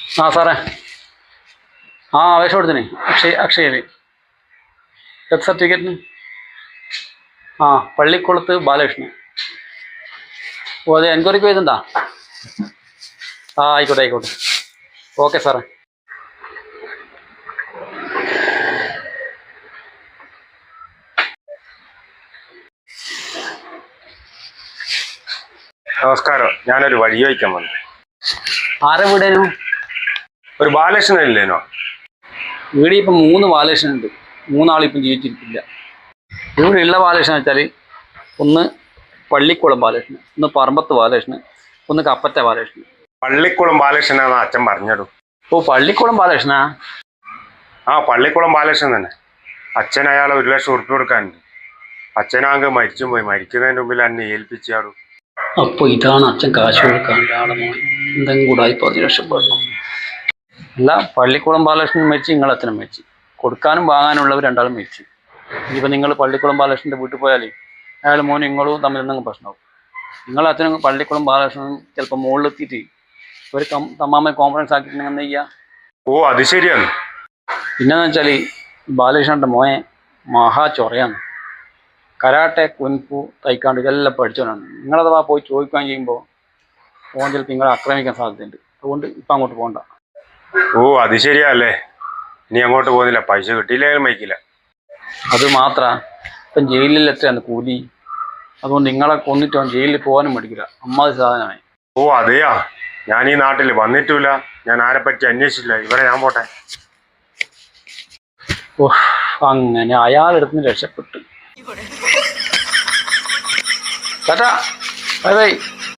ആ സാറേ, ആ അപേക്ഷ കൊടുത്തിനെ അക്ഷയയിൽ. ഡെത്ത് സർട്ടിഫിക്കറ്റിന്. ആ പള്ളിക്കുളത്ത് ബാലകൃഷ്ണൻ. ഓ അതെ, എൻക്വയറിക്ക് വരുന്നുണ്ടാ? ആ ആയിക്കോട്ടെ ആയിക്കോട്ടെ. ഓക്കെ സാറേ. നമസ്കാരം, ഞാനൊരു വഴി ചോദിക്കാൻ വന്നു. ആരെ വീടേനു? ഒരു ബാലകൃഷ്ണനില്ലേനോ? വീട് ഇപ്പം 3 ബാലകൃഷ്ണനുണ്ട്. 3 ആളിപ്പം ജീവിച്ചിരിക്കില്ല. ഇവിടെ ഉള്ള ബാലകൃഷ്ണൻ വെച്ചാൽ ഒന്ന് പള്ളിക്കുളം ബാലകൃഷ്ണൻ, ഒന്ന് പറമ്പത്ത് ബാലകൃഷ്ണൻ, ഒന്ന് കപ്പറ്റ ബാലകൃഷ്ണൻ. പള്ളിക്കുളം ബാലകൃഷ്ണനാണ് അച്ഛൻ പറഞ്ഞത്. ഓ പള്ളിക്കുളം ബാലകൃഷ്ണനാ? ആ പള്ളിക്കുളം ബാലകൃഷ്ണൻ തന്നെ. അച്ഛൻ അയാളെ 1,00,000 ഉറുപ്പിക കൊടുക്കാനുണ്ട്. അച്ഛനാകെ മരിച്ചും പോയി. മരിക്കുന്നതിന് മുമ്പിൽ എന്നെ ഏൽപ്പിച്ചാടു. അപ്പോൾ ഇതാണ് അച്ഛൻ കാശ് കൊടുക്കാണ്ട് ആളെ മോൻ എന്തെങ്കിലും കൂടായി 10 രക്ഷപ്പെടണം. അല്ല, പള്ളിക്കുളം ബാലകൃഷ്ണൻ മരിച്ചു, നിങ്ങളച്ഛനും മരിച്ചു. കൊടുക്കാനും വാങ്ങാനുള്ളവർ രണ്ടാളും മരിച്ചു. ഇനിയിപ്പോൾ നിങ്ങൾ പള്ളിക്കുളം ബാലകൃഷ്ണൻ്റെ വീട്ടിൽ പോയാൽ അയാൾ മോനും നിങ്ങളും തമ്മിൽ എന്തെങ്കിലും പ്രശ്നമാവും. നിങ്ങളച്ഛനും പള്ളിക്കുളം ബാലകൃഷ്ണനും ചിലപ്പോൾ മുകളിലെത്തിയിട്ട് ഒരു തമ്മാമ കോൺഫറൻസ് ആക്കിയിട്ടുണ്ടെങ്കിൽ എന്താ ചെയ്യുക? ഓ അത് ശരിയാണ്. പിന്നെന്ന് വെച്ചാൽ ബാലകൃഷ്ണൻ്റെ മോനെ മഹാ ചൊറയാണ്. കരാട്ടെ, കുൻഫു, തൈക്കാണ്ട് ഇതെല്ലാം പഠിച്ചവനാണ്. നിങ്ങളഥവാ പോയി ചോദിക്കാൻ ചെയ്യുമ്പോൾ ഓൻ ചിലപ്പോൾ നിങ്ങളെ ആക്രമിക്കാൻ സാധ്യതയുണ്ട്. അതുകൊണ്ട് ഇപ്പം അങ്ങോട്ട് പോകണ്ട. ഓ അത് ശരിയല്ലേ. ഇനി അങ്ങോട്ട് പോകുന്നില്ല. പൈസ കിട്ടിയില്ലെങ്കിലും വയ്ക്കില്ല. അത് മാത്രമാണ് ഇപ്പം ജയിലിൽ എത്രയാണ് കൂലി. അതുകൊണ്ട് നിങ്ങളെ കൊന്നിട്ട് അവൻ ജയിലിൽ പോകാനും മടിക്കില്ല. അമ്മാതി സാധനമായി. ഓ അതെയാ, ഞാൻ ഈ നാട്ടിൽ വന്നിട്ടില്ല. ഞാൻ ആരെ പറ്റി അന്വേഷിച്ചില്ല. ഇവരെ ഞാൻ പോട്ടെ. ഓ അങ്ങനെ അയാളെടുത്ത് രക്ഷപ്പെട്ടു. ചേട്ടാ ബൈ ബൈ.